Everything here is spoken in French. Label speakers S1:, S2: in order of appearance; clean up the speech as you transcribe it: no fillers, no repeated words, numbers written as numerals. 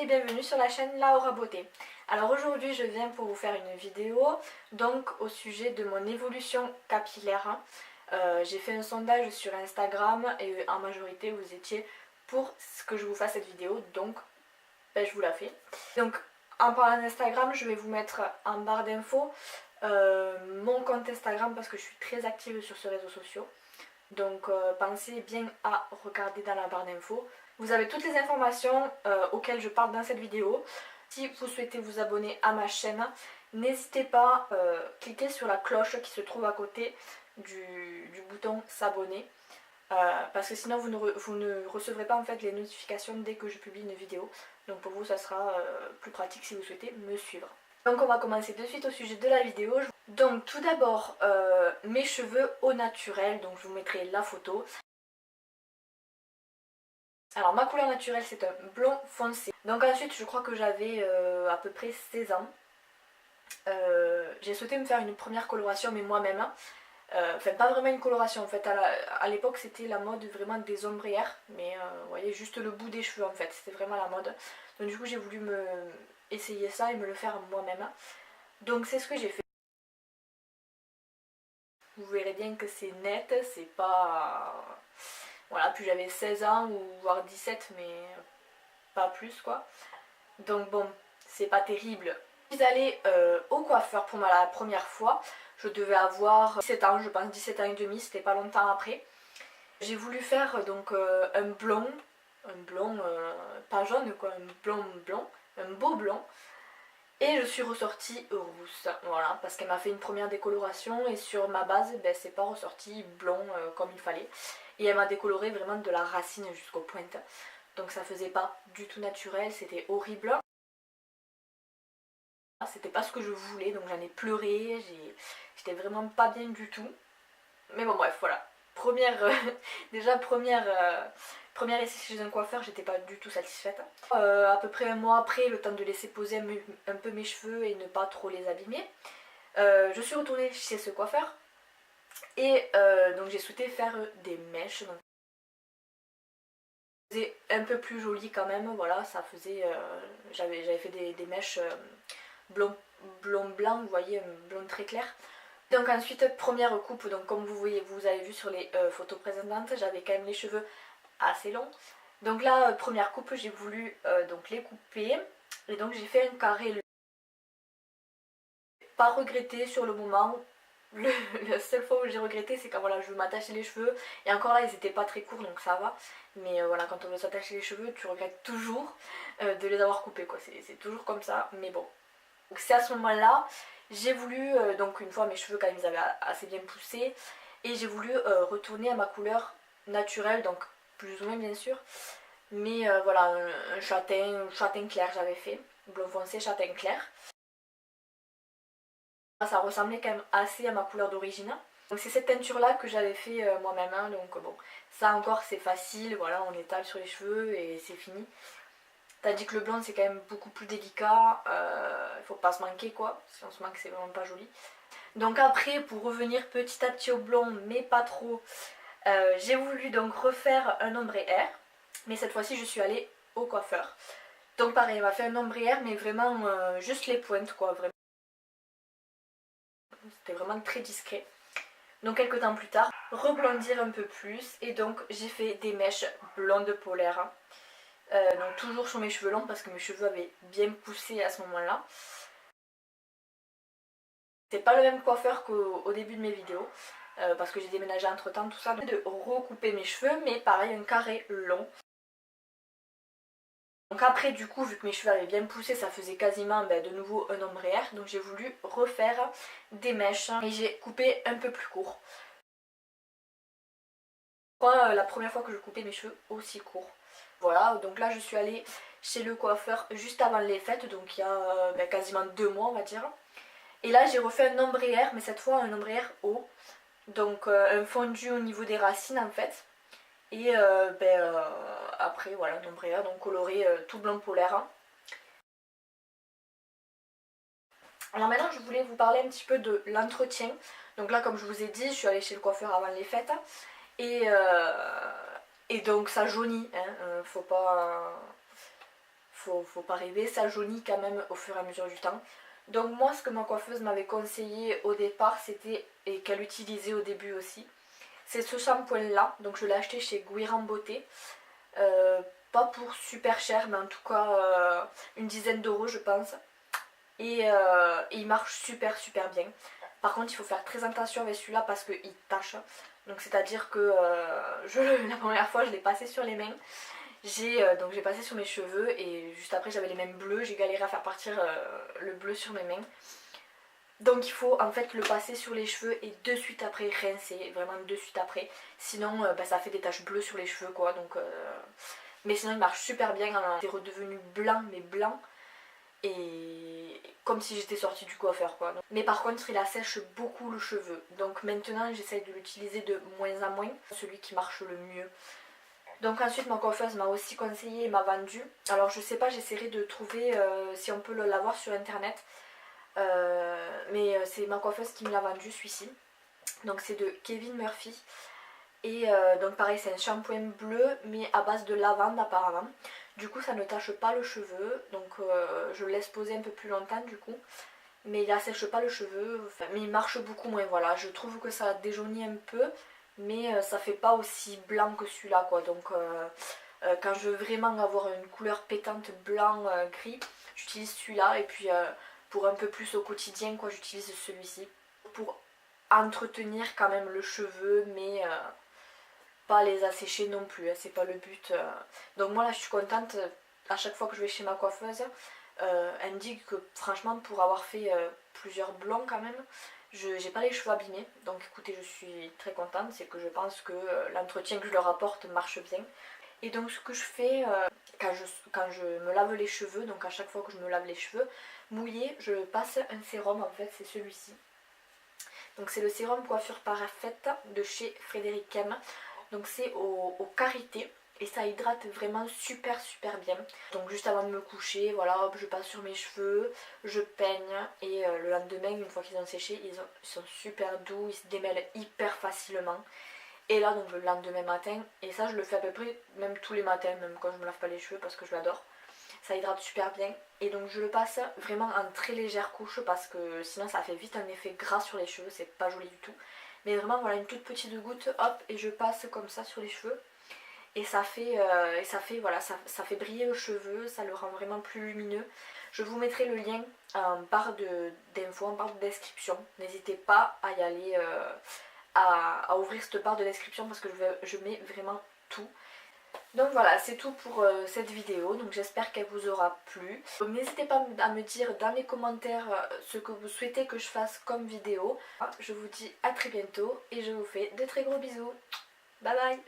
S1: et bienvenue sur la chaîne Laura Beauté. Alors aujourd'hui je viens pour vous faire une vidéo donc au sujet de mon évolution capillaire. J'ai fait un sondage sur Instagram et en majorité vous étiez pour que je vous fasse cette vidéo, donc je vous la fais. Donc en parlant d'Instagram, je vais vous mettre en barre d'infos mon compte Instagram parce que je suis très active sur ce réseau social. Donc pensez bien à regarder dans la barre d'infos. Vous avez toutes les informations auxquelles je parle dans cette vidéo. Si vous souhaitez vous abonner à ma chaîne, n'hésitez pas à cliquer sur la cloche qui se trouve à côté du bouton s'abonner. Parce que sinon vous ne recevrez pas en fait les notifications dès que je publie une vidéo. Donc pour vous ça sera plus pratique si vous souhaitez me suivre. Donc on va commencer de suite au sujet de la vidéo. Donc tout d'abord mes cheveux au naturel, donc je vous mettrai la photo. Alors ma couleur naturelle c'est un blond foncé. Donc ensuite je crois que j'avais à peu près 16 ans. J'ai souhaité me faire une première coloration mais moi-même. Enfin pas vraiment une coloration en fait, à l'époque c'était la mode vraiment des ombrières. Mais vous voyez juste le bout des cheveux en fait, c'était vraiment la mode. Donc du coup j'ai voulu essayer ça et me le faire moi-même. Donc c'est ce que j'ai fait. Vous verrez bien que c'est net, c'est pas... Voilà, puis j'avais 16 ans ou voire 17 mais pas plus quoi. Donc bon, c'est pas terrible. Je suis allée au coiffeur pour la première fois. Je devais avoir 17 ans, je pense 17 ans et demi, c'était pas longtemps après. J'ai voulu faire donc un blond pas jaune quoi, un blond blond, un beau blond. Et je suis ressortie rousse, voilà, parce qu'elle m'a fait une première décoloration et sur ma base, c'est pas ressorti blond comme il fallait. Et elle m'a décoloré vraiment de la racine jusqu'aux pointes. Donc ça faisait pas du tout naturel, c'était horrible. C'était pas ce que je voulais, donc j'en ai pleuré, j'étais vraiment pas bien du tout. Mais bon bref, voilà. Première essai chez un coiffeur, j'étais pas du tout satisfaite. À peu près un mois après, le temps de laisser poser un peu mes cheveux et ne pas trop les abîmer, je suis retournée chez ce coiffeur et donc j'ai souhaité faire des mèches. Donc, c'était un peu plus joli quand même, voilà, ça faisait... j'avais fait des mèches blond blanc, vous voyez, blond très clair. Donc ensuite, première coupe, donc comme vous avez vu sur les photos précédentes, j'avais quand même les cheveux assez longs. Donc là, première coupe, j'ai voulu donc les couper. Et donc j'ai fait un carré. Pas regretté sur le moment. La seule fois où j'ai regretté, c'est quand voilà, je veux m'attacher les cheveux. Et encore là, ils étaient pas très courts, donc ça va. Mais voilà, quand on veut s'attacher les cheveux, tu regrettes toujours de les avoir coupés, quoi. C'est toujours comme ça, mais bon. Donc c'est à ce moment-là, j'ai voulu, donc une fois mes cheveux quand même ils avaient assez bien poussé, et j'ai voulu retourner à ma couleur naturelle, donc plus ou moins bien sûr, mais voilà, un châtain clair j'avais fait, blond foncé, châtain clair. Ça ressemblait quand même assez à ma couleur d'origine. Donc c'est cette teinture là que j'avais fait moi-même, hein, donc bon, ça encore c'est facile, voilà, on étale sur les cheveux et c'est fini. Tandis que le blond c'est quand même beaucoup plus délicat, il faut pas se manquer quoi, si on se manque c'est vraiment pas joli. Donc après pour revenir petit à petit au blond mais pas trop, j'ai voulu donc refaire un ombré-air, mais cette fois-ci je suis allée au coiffeur. Donc pareil, il m'a fait un ombré-air mais vraiment juste les pointes quoi, vraiment. C'était vraiment très discret. Donc quelques temps plus tard, reblondir un peu plus et donc j'ai fait des mèches blondes polaires. Donc toujours sur mes cheveux longs parce que mes cheveux avaient bien poussé à ce moment-là. C'est pas le même coiffeur qu'au début de mes vidéos parce que j'ai déménagé entre temps, tout ça, de recouper mes cheveux, mais pareil, un carré long. Donc après du coup, vu que mes cheveux avaient bien poussé, ça faisait quasiment de nouveau un ombré-air, donc j'ai voulu refaire des mèches et j'ai coupé un peu plus court. La première fois que je coupais mes cheveux aussi courts. Voilà, donc là je suis allée chez le coiffeur juste avant les fêtes, donc il y a quasiment 2 mois on va dire. Et là j'ai refait un ombré-air, mais cette fois un ombré-air haut. Donc un fondu au niveau des racines en fait. Et après voilà, un ombré-air donc coloré tout blanc polaire. Alors maintenant je voulais vous parler un petit peu de l'entretien. Donc là comme je vous ai dit, je suis allée chez le coiffeur avant les fêtes. Et donc ça jaunit, hein, faut faut pas rêver, ça jaunit quand même au fur et à mesure du temps. Donc moi ce que ma coiffeuse m'avait conseillé au départ c'était, et qu'elle utilisait au début aussi, c'est ce shampoing là, donc je l'ai acheté chez Guiran Beauté. Pas pour super cher mais en tout cas une dizaine d'euros je pense. Et il marche super bien. Par contre il faut faire très attention avec celui-là parce qu'il tâche. Donc c'est à dire que la première fois je l'ai passé sur les mains. Donc j'ai passé sur mes cheveux et juste après j'avais les mains bleues. J'ai galéré à faire partir le bleu sur mes mains. Donc il faut en fait le passer sur les cheveux et de suite après rincer. Vraiment de suite après. Sinon ça fait des taches bleues sur les cheveux quoi. Donc, mais sinon il marche super bien. Il est redevenu blanc mais blanc. Et comme si j'étais sortie du coiffeur quoi. Mais par contre il assèche beaucoup le cheveu. Donc maintenant j'essaye de l'utiliser de moins en moins. Celui qui marche le mieux. Donc ensuite ma coiffeuse m'a aussi conseillé et m'a vendu. Alors je sais pas, j'essaierai de trouver si on peut l'avoir sur internet. Mais c'est ma coiffeuse qui me l'a vendu celui-ci. Donc c'est de Kevin Murphy. Et donc pareil c'est un shampoing bleu mais à base de lavande apparemment. Du coup ça ne tache pas le cheveu. Donc je le laisse poser un peu plus longtemps du coup. Mais il assèche pas le cheveu. Enfin, mais il marche beaucoup moins voilà. Je trouve que ça déjaunit un peu. Mais ça fait pas aussi blanc que celui-là quoi. Donc quand je veux vraiment avoir une couleur pétante blanc gris, j'utilise celui-là. Et puis pour un peu plus au quotidien quoi, j'utilise celui-ci. Pour entretenir quand même le cheveu mais pas les assécher non plus, hein, c'est pas le but. Donc moi là je suis contente, à chaque fois que je vais chez ma coiffeuse, elle me dit que franchement pour avoir fait plusieurs blonds quand même, j'ai pas les cheveux abîmés. Donc écoutez je suis très contente, c'est que je pense que l'entretien que je leur apporte marche bien. Et donc ce que je fais quand je me lave les cheveux, donc à chaque fois que je me lave les cheveux mouillés, je passe un sérum en fait, c'est celui-ci. Donc c'est le sérum coiffure parfaite de chez Frédéric Kem. Donc c'est au karité et ça hydrate vraiment super bien. Donc juste avant de me coucher, voilà, hop, je passe sur mes cheveux, je peigne et le lendemain, une fois qu'ils ont séché, ils sont super doux, ils se démêlent hyper facilement. Et là donc le lendemain matin, et ça je le fais à peu près même tous les matins, même quand je me lave pas les cheveux parce que je l'adore. Ça hydrate super bien et donc je le passe vraiment en très légère couche parce que sinon ça fait vite un effet gras sur les cheveux, c'est pas joli du tout. Mais vraiment voilà une toute petite goutte, hop, et je passe comme ça sur les cheveux. Et ça fait, voilà, ça fait briller le cheveu, ça le rend vraiment plus lumineux. Je vous mettrai le lien en barre d'infos, en barre de description. N'hésitez pas à y aller, à ouvrir cette barre de description parce que je mets vraiment tout. Donc voilà, c'est tout pour cette vidéo, donc j'espère qu'elle vous aura plu. N'hésitez pas à me dire dans les commentaires ce que vous souhaitez que je fasse comme vidéo. Je vous dis à très bientôt et je vous fais de très gros bisous. Bye bye.